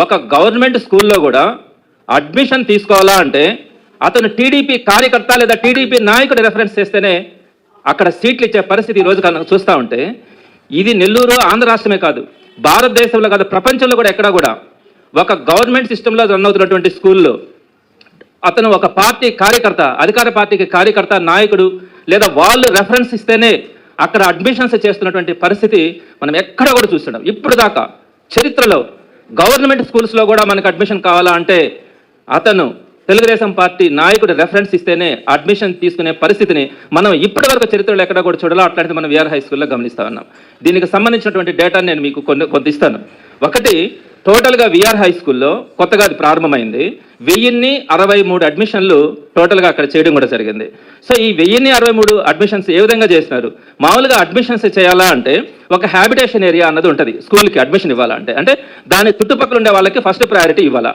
ఒక గవర్నమెంట్ స్కూల్లో కూడా అడ్మిషన్ తీసుకోవాలా అంటే అతను టీడీపీ కార్యకర్త లేదా టీడీపీ నాయకుడు రెఫరెన్స్ చేస్తేనే అక్కడ సీట్లు ఇచ్చే పరిస్థితి ఈరోజు చూస్తూ ఉంటే ఇది నెల్లూరు ఆంధ్ర రాష్ట్రమే కాదు, భారతదేశంలో కాదు, ప్రపంచంలో కూడా ఎక్కడా కూడా ఒక గవర్నమెంట్ సిస్టంలో రన్ అవుతున్నటువంటి స్కూల్లో అతను ఒక పార్టీ కార్యకర్త, అధికార పార్టీకి కార్యకర్త, నాయకుడు లేదా వాళ్ళు రెఫరెన్స్ ఇస్తేనే అక్కడ అడ్మిషన్స్ చేస్తున్నటువంటి పరిస్థితి మనం ఎక్కడ కూడా చూస్తున్నాం. ఇప్పుడు దాకా చరిత్రలో గవర్నమెంట్ స్కూల్స్లో కూడా మనకు అడ్మిషన్ కావాలా అంటే అతను తెలుగుదేశం పార్టీ నాయకుడు రెఫరెన్స్ ఇస్తేనే అడ్మిషన్ తీసుకునే పరిస్థితిని మనం ఇప్పటి వరకు చరిత్రలో ఎక్కడ కూడా చూడాలో అట్లాంటిది మనం విఆర్ హై స్కూల్లో గమనిస్తూ ఉన్నాం. దీనికి సంబంధించినటువంటి డేటాను నేను మీకు కొంత ఇస్తాను. ఒకటి, టోటల్గా విఆర్ హై స్కూల్లో కొత్తగా అది ప్రారంభమైంది. 1063 అడ్మిషన్లు టోటల్గా అక్కడ చేయడం కూడా జరిగింది. సో ఈ 1063 అడ్మిషన్స్ ఏ విధంగా చేసినారు? మామూలుగా అడ్మిషన్స్ చేయాలా అంటే ఒక హ్యాబిటేషన్ ఏరియా అన్నది ఉంటుంది స్కూల్కి అడ్మిషన్ ఇవ్వాలంటే, అంటే దాని చుట్టుపక్కల ఉండే వాళ్ళకి ఫస్ట్ ప్రయారిటీ ఇవ్వాలా,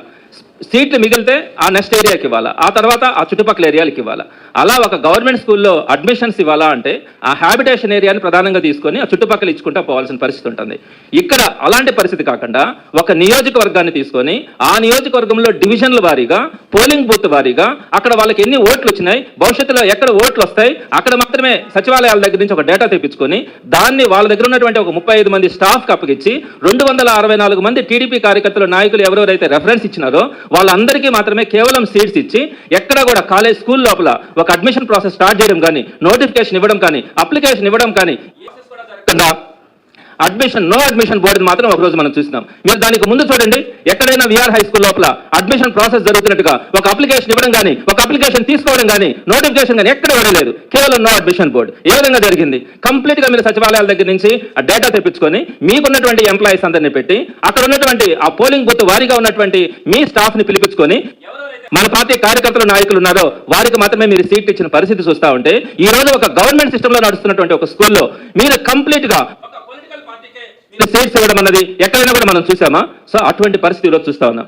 సీట్లు మిగిలితే ఆ నెక్స్ట్ ఏరియాకి ఇవ్వాలా, ఆ తర్వాత ఆ చుట్టుపక్కల ఏరియాలకు ఇవ్వాలా. అలా ఒక గవర్నమెంట్ స్కూల్లో అడ్మిషన్స్ ఇవ్వాలా అంటే ఆ హ్యాబిటేషన్ ఏరియాని ప్రధానంగా తీసుకొని ఆ చుట్టుపక్కల ఇచ్చుకుంటూ పోవాల్సిన పరిస్థితి ఉంటుంది. ఇక్కడ అలాంటి పరిస్థితి కాకుండా ఒక నియోజకవర్గాన్ని తీసుకొని ఆ నియోజకవర్గంలో డివిజన్ల వారీగా, పోలింగ్ బూత్ వారీగా అక్కడ వాళ్ళకి ఎన్ని ఓట్లు వచ్చినాయి, భవిష్యత్తులో ఎక్కడ ఓట్లు వస్తాయి, అక్కడ మాత్రమే సచివాలయాల దగ్గర నుంచి ఒక డేటా తెప్పించుకొని దాన్ని వాళ్ళ దగ్గర ఉన్నటువంటి ఒక 35 మంది స్టాఫ్కి అప్పగించి 264 మంది టీడీపీ కార్యకర్తలు, నాయకులు ఎవరెవరైతే రెఫరెన్స్ ఇచ్చినారో వాళ్ళందరికీ మాత్రమే కేవలం సీట్స్ ఇచ్చి ఎక్కడ కూడా కాలేజ్ స్కూల్ లోపల ఒక అడ్మిషన్ ప్రాసెస్ స్టార్ట్ చేయడం కానీ, నోటిఫికేషన్ ఇవ్వడం కానీ, అప్లికేషన్ ఇవ్వడం కానీ, నో అడ్మిషన్ బోర్డు మాత్రం ఒకరోజు మనం చూసినాం. మీరు దానికి ముందు చూడండి, ఎక్కడైనా విఆర్ హై స్కూల్ లోపల అడ్మిషన్ ప్రాసెస్ జరుగుతున్నట్టుగా ఒక అప్లికేషన్ ఇవ్వడం కానీ, ఒక అప్లికేషన్ తీసుకోవడం కానీ, నోటిఫికేషన్ కానీ ఎక్కడ ఇవ్వలేదు. కేవలం నో అడ్మిషన్ బోర్డు. ఏ విధంగా జరిగింది? కంప్లీట్ గా మీరు సచివాలయాల దగ్గర నుంచి ఆ డేటా తెప్పించుకొని మీకున్నటువంటి ఎంప్లాయీస్ అందరినీ పెట్టి అక్కడ ఉన్నటువంటి ఆ పోలింగ్ బూత్ వారీగా ఉన్నటువంటి మీ స్టాఫ్ ని పిలిపించుకొని మన పార్టీ కార్యకర్తలు, నాయకులు ఉన్నారో వారికి మాత్రమే మీరు సీట్ ఇచ్చిన పరిస్థితి చూస్తూ ఉంటే ఈ రోజు ఒక గవర్నమెంట్ సిస్టంలో నడుస్తున్నటువంటి ఒక స్కూల్లో మీరు కంప్లీట్ గా సీట్స్ ఇవ్వడం అన్నది ఎక్కడైనా కూడా మనం చూసామా? సో అటువంటి పరిస్థితి ఈరోజు చూస్తా ఉన్నాం.